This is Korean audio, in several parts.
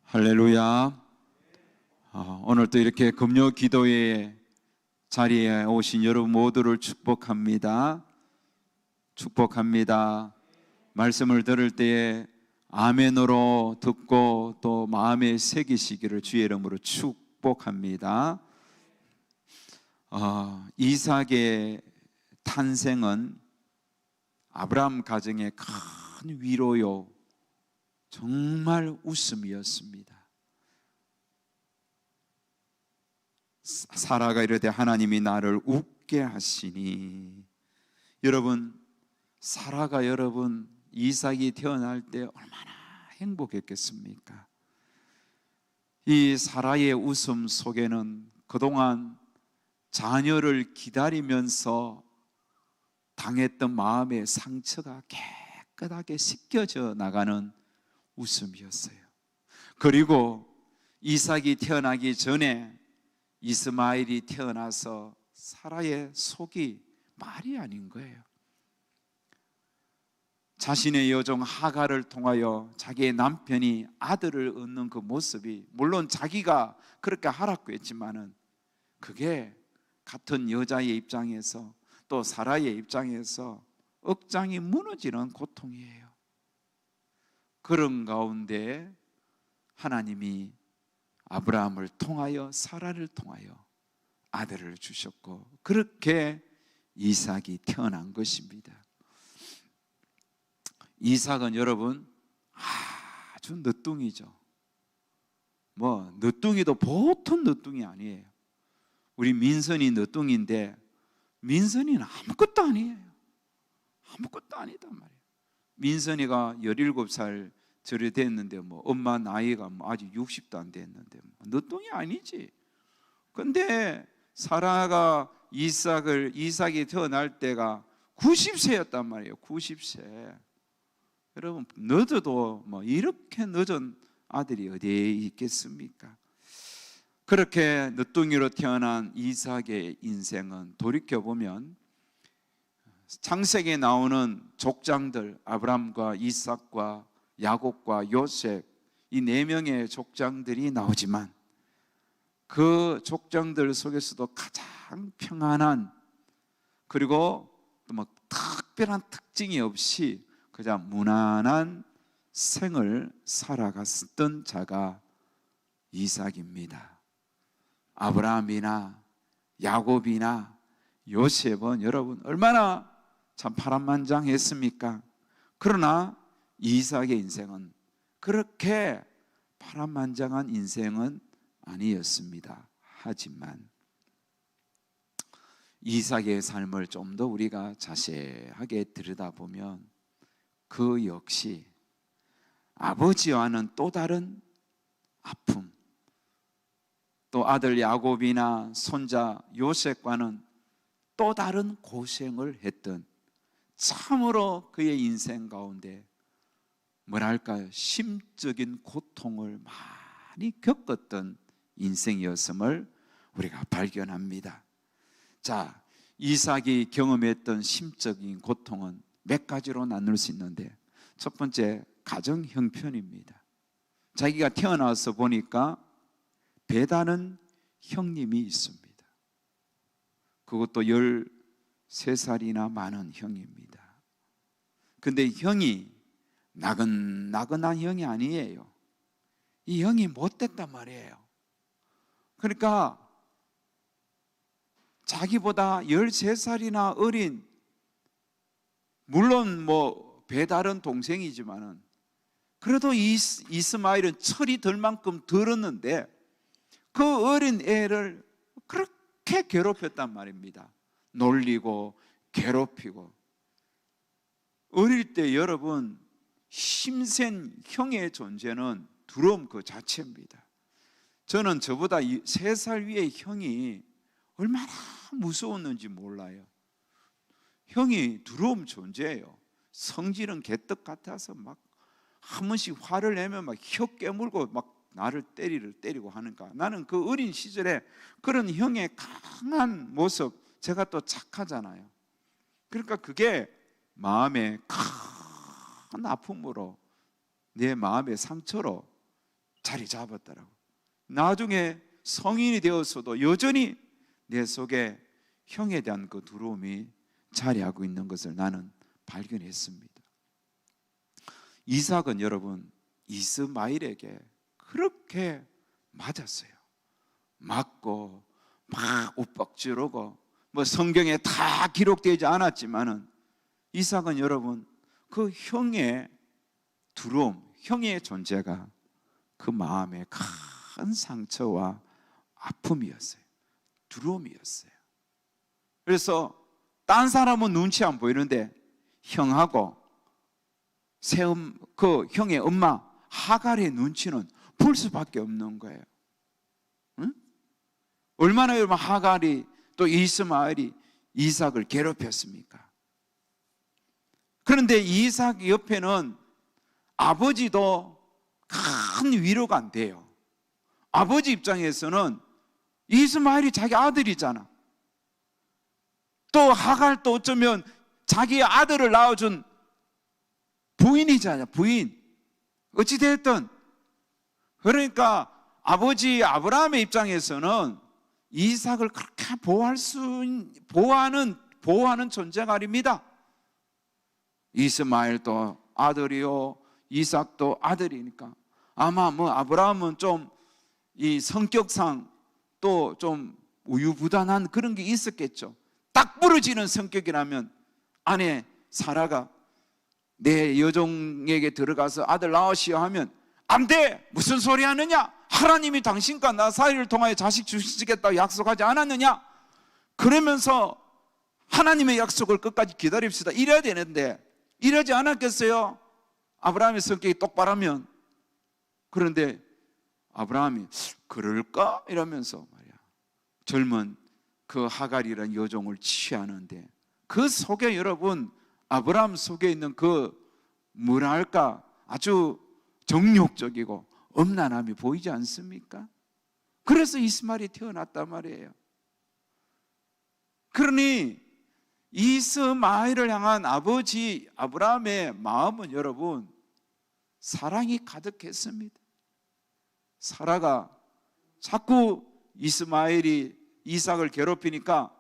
할렐루야. 오늘 또 이렇게 금요 기도회 자리에 오신 여러분 모두를 축복합니다. 축복합니다. 말씀을 들을 때에 아멘으로 듣고 또 마음에 새기시기를 주의 이름으로 축복합니다. 이삭의 탄생은 아브라함 가정의 큰 위로요, 정말 웃음이었습니다. 사라가 이르되 하나님이 나를 웃게 하시니. 여러분, 사라가 이삭이 태어날 때 얼마나 행복했겠습니까? 이 사라의 웃음 속에는 그동안 자녀를 기다리면서 당했던 마음의 상처가 깨끗하게 씻겨져 나가는 웃음이었어요. 그리고 이삭이 태어나기 전에 이스마엘이 태어나서 사라의 속이 말이 아닌 거예요. 자신의 여종 하갈을 통하여 자기의 남편이 아들을 얻는 그 모습이, 물론 자기가 그렇게 하라고 했지만은 그게 같은 여자의 입장에서 또 사라의 입장에서 억장이 무너지는 고통이에요. 그런 가운데 하나님이 아브라함을 통하여 사라를 통하여 아들을 주셨고, 그렇게 이삭이 태어난 것입니다. 이삭은 여러분 아주 늦둥이죠. 늦둥이도 보통 늦둥이 아니에요. 우리 민선이 늦둥이인데 민선이는 아무것도 아니에요. 아무것도 아니다 말이에요. 민선이가 17살 저리 됐는데 엄마 나이가 아직 60도 안 됐는데 늦둥이 아니지. 근데 사라가 이삭이 태어날 때가 90세였단 말이에요. 90세. 여러분, 늦어도 이렇게 늦은 아들이 어디에 있겠습니까? 그렇게 늦둥이로 태어난 이삭의 인생은 돌이켜보면 창세기에 나오는 족장들, 아브람과 이삭과 야곱과 요셉, 이 4명의 족장들이 나오지만 그 족장들 속에서도 가장 평안한, 그리고 또 특별한 특징이 없이 그냥 무난한 생을 살아갔던 자가 이삭입니다. 아브라함이나 야곱이나 요셉은 여러분 얼마나 참 파란만장했습니까? 그러나 이삭의 인생은 그렇게 파란만장한 인생은 아니었습니다. 하지만 이삭의 삶을 좀 더 우리가 자세하게 들여다보면 그 역시 아버지와는 또 다른 아픔, 또 아들 야곱이나 손자 요셉과는 또 다른 고생을 했던, 참으로 그의 인생 가운데 뭐랄까요, 심적인 고통을 많이 겪었던 인생이었음을 우리가 발견합니다. 자, 이삭이 경험했던 심적인 고통은 몇 가지로 나눌 수 있는데, 첫 번째, 가정 형편입니다. 자기가 태어나서 보니까 배다는 형님이 있습니다. 그것도 13살이나 많은 형입니다. 근데 형이 나긋나긋한 형이 아니에요. 이 형이 못됐단 말이에요. 그러니까 자기보다 13살이나 어린, 물론 배다른 동생이지만은 그래도 이스마엘은 철이 들 만큼 들었는데 그 어린 애를 그렇게 괴롭혔단 말입니다. 놀리고 괴롭히고. 어릴 때 여러분, 힘센 형의 존재는 두려움 그 자체입니다. 저는 저보다 3살 위의 형이 얼마나 무서웠는지 몰라요. 형이 두려움 존재예요. 성질은 개떡 같아서 한 번씩 화를 내면 혀 깨물고 나를 때리고 하니까, 나는 그 어린 시절에 그런 형의 강한 모습, 제가 또 착하잖아요. 그러니까 그게 마음에 큰 아픔으로, 내 마음의 상처로 자리 잡았더라고. 나중에 성인이 되었어도 여전히 내 속에 형에 대한 그 두려움이 자리하고 있는 것을 나는 발견했습니다. 이삭은 여러분 이스마엘에게 그렇게 맞았어요. 맞고 막 윽박지르고 뭐 성경에 다 기록되지 않았지만은 이삭은 여러분 그 형의 두려움, 형의 존재가 그 마음에 큰 상처와 아픔이었어요. 두려움이었어요. 그래서 딴 사람은 눈치 안 보이는데 형하고 그 형의 엄마 하갈의 눈치는 볼 수밖에 없는 거예요. 응? 얼마나 여러분 하갈이 또 이스마엘이 이삭을 괴롭혔습니까? 그런데 이삭 옆에는 아버지도 큰 위로가 안 돼요. 아버지 입장에서는 이스마엘이 자기 아들이잖아. 또 하갈도 어쩌면 자기 아들을 낳아준 부인이잖아. 부인. 어찌됐든 그러니까 아버지 아브라함의 입장에서는 이삭을 그렇게 보호하는 존재가 아닙니다. 이스마엘도 아들이요 이삭도 아들이니까 아마 뭐 아브라함은 좀 이 성격상 또 좀 우유부단한 그런 게 있었겠죠. 딱 부러지는 성격이라면 아내 사라가 내 여종에게 들어가서 아들 낳으시오 하면 안 돼! 무슨 소리 하느냐? 하나님이 당신과 나 사이를 통하여 자식 주시겠다고 약속하지 않았느냐? 그러면서 하나님의 약속을 끝까지 기다립시다 이래야 되는데 이러지 않았겠어요? 아브라함의 성격이 똑바르면. 그런데 아브라함이 그럴까? 이러면서 말이야 젊은 그 하갈이라는 여종을 취하는데 그 속에 여러분 아브라함 속에 있는 그 뭐라 할까 아주 정욕적이고 엄란함이 보이지 않습니까? 그래서 이스마엘이 태어났단 말이에요. 그러니 이스마엘을 향한 아버지 아브라함의 마음은 여러분 사랑이 가득했습니다. 사라가 자꾸 이스마엘이 이삭을 괴롭히니까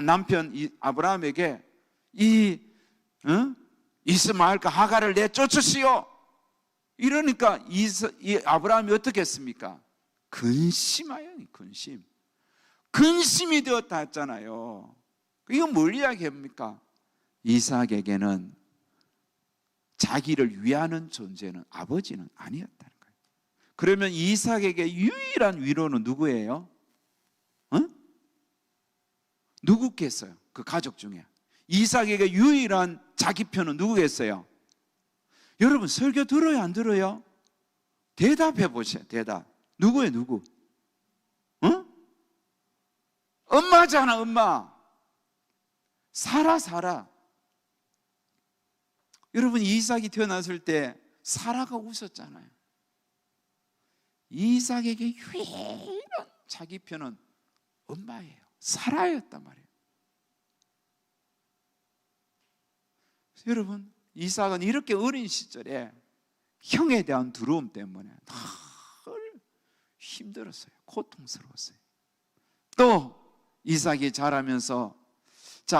남편 아브라함에게 이스마엘과 하갈을 내쫓으시오 이러니까 이 아브라함이 어떻게 했습니까? 근심하여 근심이 되었다 했잖아요. 이건 뭘 이야기합니까? 이삭에게는 자기를 위하는 존재는 아버지는 아니었다는 거예요. 그러면 이삭에게 유일한 위로는 누구예요? 누구겠어요? 그 가족 중에 이삭에게 유일한 자기 편은 누구겠어요? 여러분 설교 들어요 안 들어요? 대답해 보세요. 대답. 누구예요 누구? 엄마잖아 엄마. 사라. 여러분 이삭이 태어났을 때 사라가 웃었잖아요. 이삭에게 유일한 자기 편은 엄마예요. 사라였단 말이에요. 여러분 이삭은 이렇게 어린 시절에 형에 대한 두려움 때문에 늘 힘들었어요. 고통스러웠어요. 또 이삭이 자라면서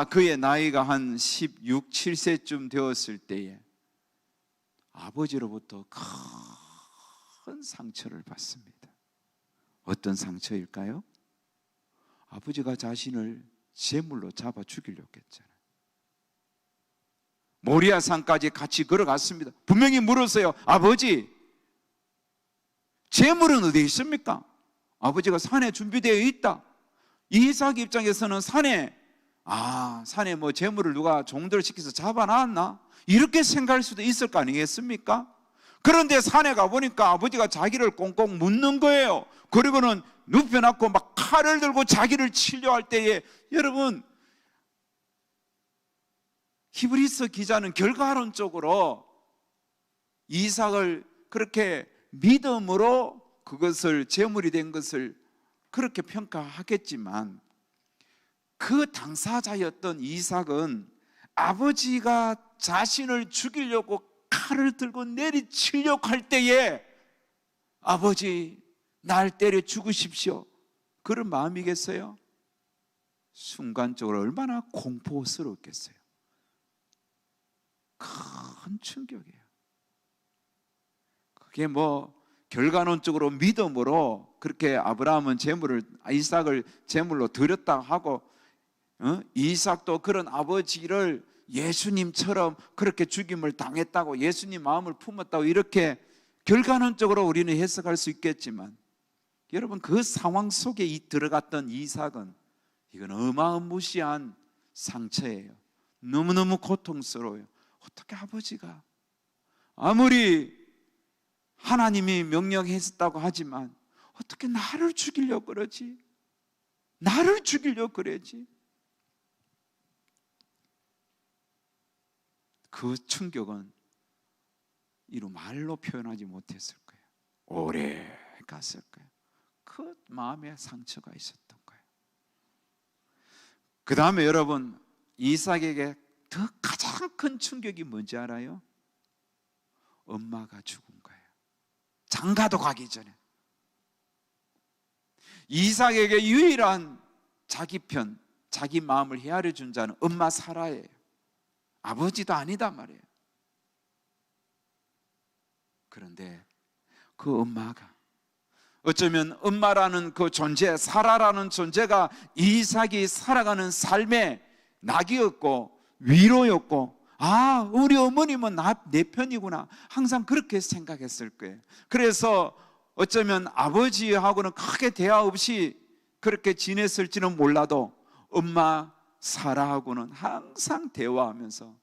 그의 나이가 한 16, 17세쯤 되었을 때에 아버지로부터 큰 상처를 받습니다. 어떤 상처일까요? 아버지가 자신을 제물로 잡아 죽이려고 했잖아요. 모리아 산까지 같이 걸어갔습니다. 분명히 물었어요. 아버지, 제물은 어디 있습니까? 아버지가 산에 준비되어 있다. 이삭 입장에서는 산에 뭐 제물을 누가 종들을 시켜서 잡아놨나? 이렇게 생각할 수도 있을 거 아니겠습니까? 그런데 산에 가보니까 아버지가 자기를 꽁꽁 묻는 거예요. 그리고는 눕혀놨고 막 칼을 들고 자기를 치려 할 때에 여러분 히브리서 기자는 결과론적으로 이삭을 그렇게 믿음으로 그것을 제물이 된 것을 그렇게 평가하겠지만 그 당사자였던 이삭은 아버지가 자신을 죽이려고 칼을 들고 내리치려고 할 때에 아버지 날 때려 죽으십시오, 그런 마음이겠어요? 순간적으로 얼마나 공포스럽겠어요. 큰 충격이에요. 그게 뭐 결과론적으로 믿음으로 그렇게 아브라함은 이삭을 제물로 드렸다 하고, 이삭도 그런 아버지를 예수님처럼 그렇게 죽임을 당했다고, 예수님 마음을 품었다고, 이렇게 결과론적으로 우리는 해석할 수 있겠지만, 여러분 그 상황 속에 들어갔던 이삭은 이건 어마무시한 상처예요. 너무너무 고통스러워요. 어떻게 아버지가 아무리 하나님이 명령했다고 하지만 어떻게 나를 죽이려고 그러지? 나를 죽이려고 그러지? 그 충격은 이루 말로 표현하지 못했을 거예요. 오래 갔을 거예요. 그 마음에 상처가 있었던 거예요. 그 다음에 여러분, 이삭에게 더 가장 큰 충격이 뭔지 알아요? 엄마가 죽은 거예요. 장가도 가기 전에. 이삭에게 유일한 자기 편, 자기 마음을 헤아려 준 자는 엄마 사라예요. 아버지도 아니다 말이에요. 그런데 그 엄마가, 어쩌면 엄마라는 그 존재, 사라라는 존재가 이삭이 살아가는 삶의 낙이었고 위로였고, 아, 우리 어머님은 내 편이구나, 항상 그렇게 생각했을 거예요. 그래서 어쩌면 아버지하고는 크게 대화 없이 그렇게 지냈을지는 몰라도 엄마 사라하고는 항상 대화하면서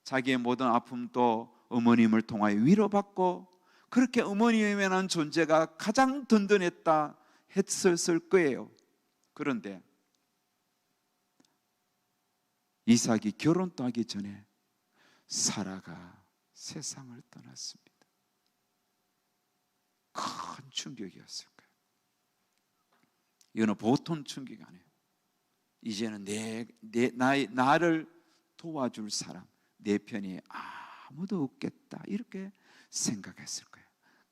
자기의 모든 아픔도 어머님을 통하여 위로받고, 그렇게 어머님이라는 존재가 가장 든든했다 했었을 거예요. 그런데 이삭이 결혼도 하기 전에 사라가 세상을 떠났습니다. 큰 충격이었을 거예요. 이거는 보통 충격이 아니에요. 이제는 나를 도와줄 사람, 내 편이 아무도 없겠다, 이렇게 생각했을 거예요.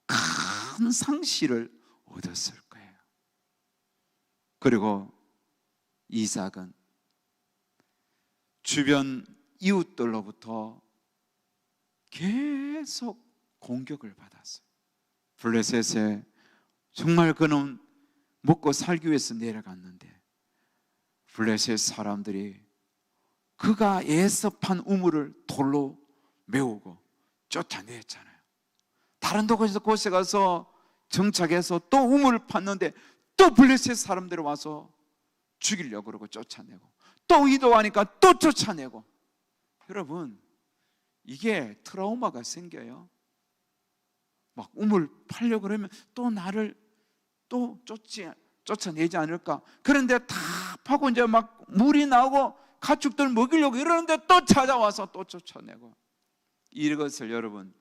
큰 상실을 얻었을 거예요. 그리고 이삭은 주변 이웃들로부터 계속 공격을 받았어요. 블레셋에 정말 그는 먹고 살기 위해서 내려갔는데 블레셋 사람들이 그가 애섭한 우물을 돌로 메우고 쫓아냈잖아요. 다른 곳에 가서 정착해서 또 우물을 팠는데 또 블레셋 사람들이 와서 죽이려고 그러고 쫓아내고, 또 이도하니까 또 쫓아내고. 여러분, 이게 트라우마가 생겨요. 막 우물 파려고 그러면 또 나를 또 쫓아내지 않을까. 그런데 다 파고 이제 막 물이 나오고 가축들 먹이려고 이러는데 또 찾아와서 또 쫓아내고. 이것을 여러분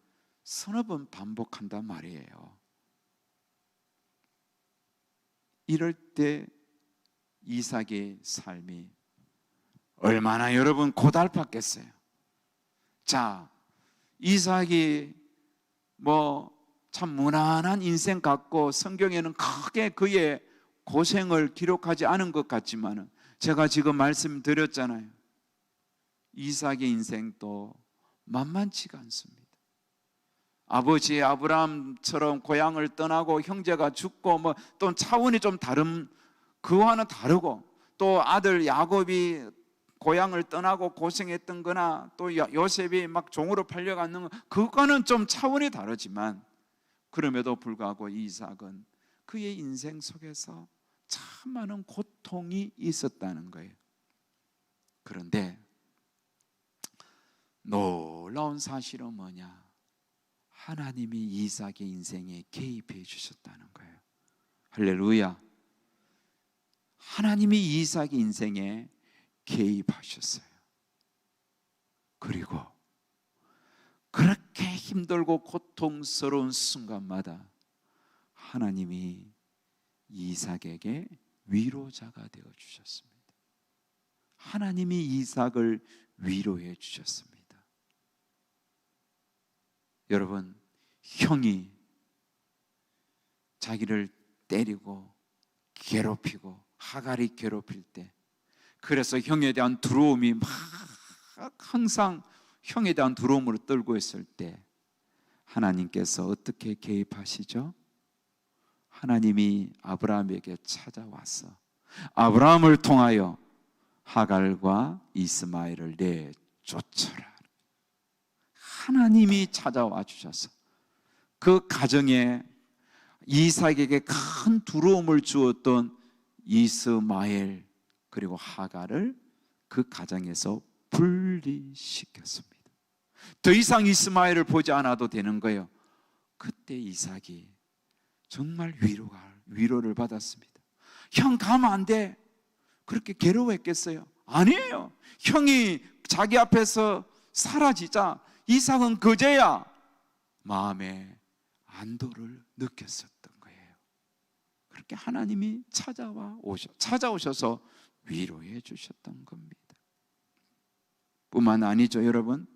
서너 번 반복한단 말이에요. 이럴 때 이삭의 삶이 얼마나 여러분 고달팠겠어요. 자, 이삭이 참 무난한 인생 같고 성경에는 크게 그의 고생을 기록하지 않은 것 같지만, 제가 지금 말씀드렸잖아요. 이삭의 인생도 만만치가 않습니다. 아버지 아브라함처럼 고향을 떠나고 형제가 죽고 또 차원이 좀 다른, 그와는 다르고, 또 아들 야곱이 고향을 떠나고 고생했던 거나 또 요셉이 막 종으로 팔려가는 거, 그거는 좀 차원이 다르지만, 그럼에도 불구하고 이삭은 그의 인생 속에서 참 많은 고통이 있었다는 거예요. 그런데 놀라운 사실은 뭐냐? 하나님이 이삭의 인생에 개입해 주셨다는 거예요. 할렐루야. 하나님이 이삭의 인생에 개입하셨어요. 그리고 그렇게 힘들고 고통스러운 순간마다 하나님이 이삭에게 위로자가 되어 주셨습니다. 하나님이 이삭을 위로해 주셨습니다. 여러분, 형이 자기를 때리고 괴롭히고 하갈이 괴롭힐 때, 그래서 형에 대한 두려움이 막 항상 형에 대한 두려움으로 떨고 있을 때 하나님께서 어떻게 개입하시죠? 하나님이 아브라함에게 찾아와서 아브라함을 통하여 하갈과 이스마엘을 내쫓아라. 하나님이 찾아와 주셔서 그 가정에 이삭에게 큰 두려움을 주었던 이스마엘 그리고 하갈을 그 가정에서 분리시켰습니다. 더 이상 이스마엘을 보지 않아도 되는 거예요. 그때 이삭이 정말 위로를 받았습니다. 형 가면 안 돼. 그렇게 괴로워했겠어요? 아니에요. 형이 자기 앞에서 사라지자 이삭은 그제야 마음에 안도를 느꼈었던 거예요. 그렇게 하나님이 찾아오셔서 위로해 주셨던 겁니다. 뿐만 아니죠, 여러분.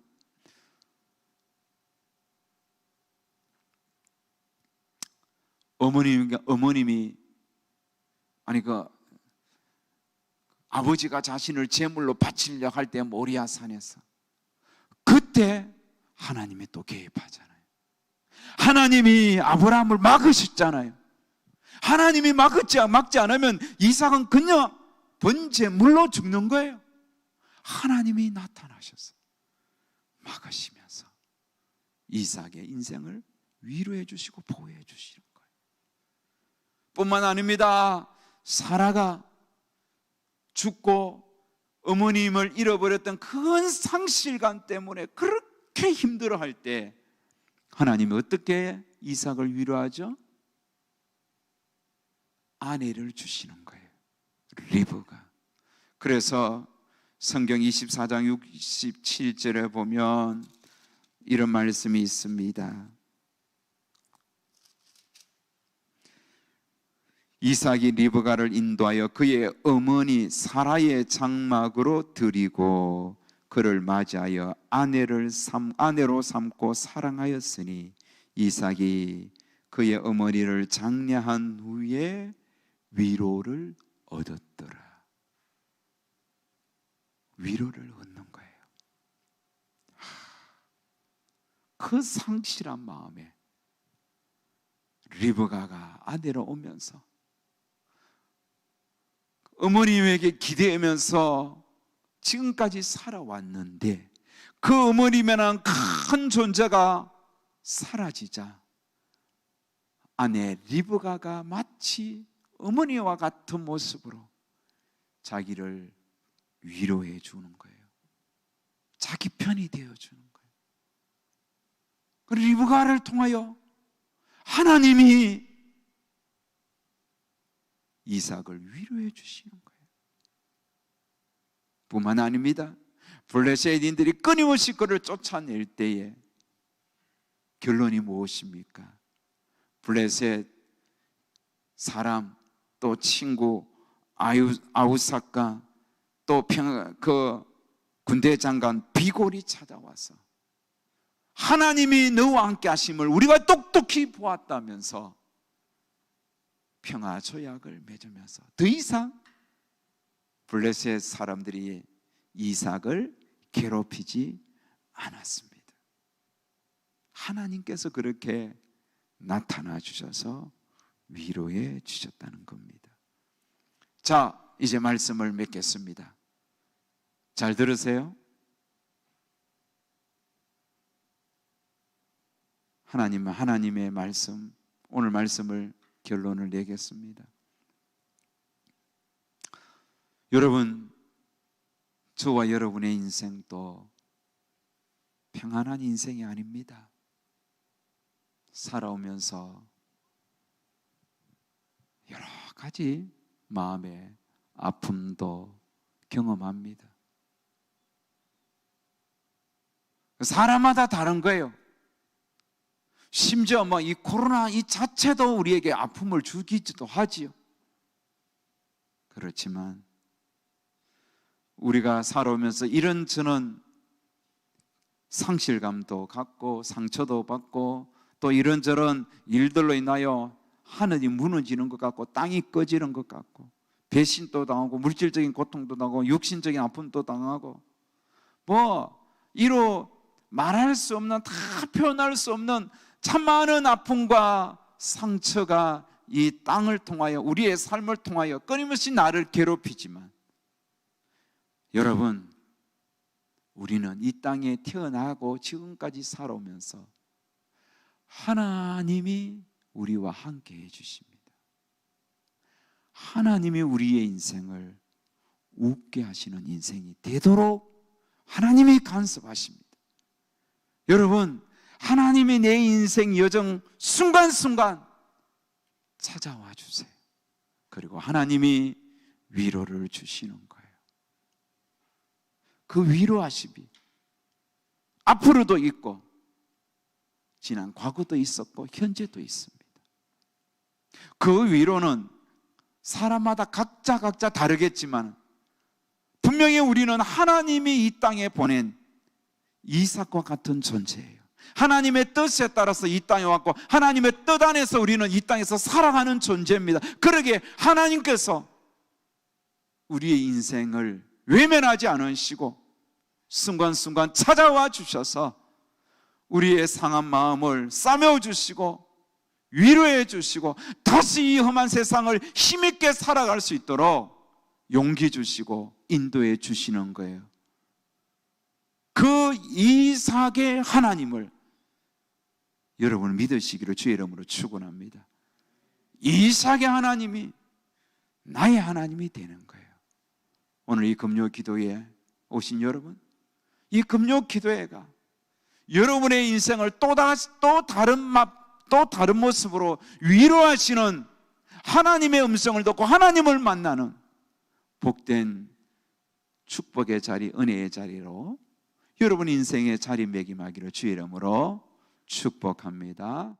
어머님이 아버지가 자신을 제물로 바치려 할 때 모리아 산에서 그때 하나님이 또 개입하잖아요. 하나님이 아브라함을 막으셨잖아요. 하나님이 막지 않으면 이삭은 그냥 번제물로 죽는 거예요. 하나님이 나타나셔서 막으시면서 이삭의 인생을 위로해 주시고 보호해 주시는 거예요. 뿐만 아닙니다. 사라가 죽고 어머님을 잃어버렸던 큰 상실감 때문에 그렇게 힘들어할 때 하나님이 어떻게 이삭을 위로하죠? 아내를 주시는 거예요. 리브가. 그래서 성경 24장 67절에 보면 이런 말씀이 있습니다. 이삭이 리브가를 인도하여 그의 어머니 사라의 장막으로 들이고 그를 맞이하여 아내로 삼고 사랑하였으니 이삭이 그의 어머니를 장례한 후에 위로를 얻었더라. 위로를 얻는 거예요. 그 상실한 마음에 리브가가 아내로 오면서 어머님에게 기대하면서 지금까지 살아왔는데 그 어머님이라는 큰 존재가 사라지자 아내 리브가가 마치 어머니와 같은 모습으로 자기를 위로해 주는 거예요. 자기 편이 되어 주는 거예요. 리브가를 통하여 하나님이 이삭을 위로해 주시는 거예요. 뿐만 아닙니다. 블레셋인들이 끊임없이 그를 쫓아낼 때에 결론이 무엇입니까? 블레셋 사람 또 친구 아우삭과 또 그 군대 장관 비골이 찾아와서 하나님이 너와 함께 하심을 우리가 똑똑히 보았다면서 평화 조약을 맺으면서 더 이상 블레셋 사람들이 이삭을 괴롭히지 않았습니다. 하나님께서 그렇게 나타나 주셔서 위로해 주셨다는 겁니다. 자, 이제 말씀을 맺겠습니다. 잘 들으세요. 하나님의 말씀, 오늘 말씀을 결론을 내겠습니다. 여러분, 저와 여러분의 인생도 평안한 인생이 아닙니다. 살아오면서 여러 가지 마음의 아픔도 경험합니다. 사람마다 다른 거예요. 심지어 이 코로나 이 자체도 우리에게 아픔을 주기도 하지요. 그렇지만 우리가 살아오면서 이런저런 상실감도 갖고 상처도 받고 또 이런저런 일들로 인하여 하늘이 무너지는 것 같고 땅이 꺼지는 것 같고 배신도 당하고 물질적인 고통도 당하고 육신적인 아픔도 당하고 이로 말할 수 없는, 다 표현할 수 없는 참 많은 아픔과 상처가 이 땅을 통하여, 우리의 삶을 통하여 끊임없이 나를 괴롭히지만, 여러분, 우리는 이 땅에 태어나고 지금까지 살아오면서 하나님이 우리와 함께 해주십니다. 하나님이 우리의 인생을 웃게 하시는 인생이 되도록 하나님이 간섭하십니다. 여러분, 하나님이 내 인생 여정 순간순간 찾아와 주세요. 그리고 하나님이 위로를 주시는 거예요. 그 위로하심이 앞으로도 있고 지난 과거도 있었고 현재도 있습니다. 그 위로는 사람마다 각자 다르겠지만 분명히 우리는 하나님이 이 땅에 보낸 이삭과 같은 존재예요. 하나님의 뜻에 따라서 이 땅에 왔고 하나님의 뜻 안에서 우리는 이 땅에서 살아가는 존재입니다. 그러기에 하나님께서 우리의 인생을 외면하지 않으시고 순간순간 찾아와 주셔서 우리의 상한 마음을 싸매어 주시고 위로해 주시고 다시 이 험한 세상을 힘있게 살아갈 수 있도록 용기 주시고 인도해 주시는 거예요. 그 이삭의 하나님을 여러분 믿으시기를 주의 이름으로 축원합니다. 이삭의 하나님이 나의 하나님이 되는 거예요. 오늘 이 금요 기도에 오신 여러분, 이 금요 기도회가 여러분의 인생을 또 다른 모습으로 위로하시는 하나님의 음성을 듣고 하나님을 만나는 복된 축복의 자리, 은혜의 자리로 여러분 인생의 자리매김하기를 주의 이름으로 축복합니다.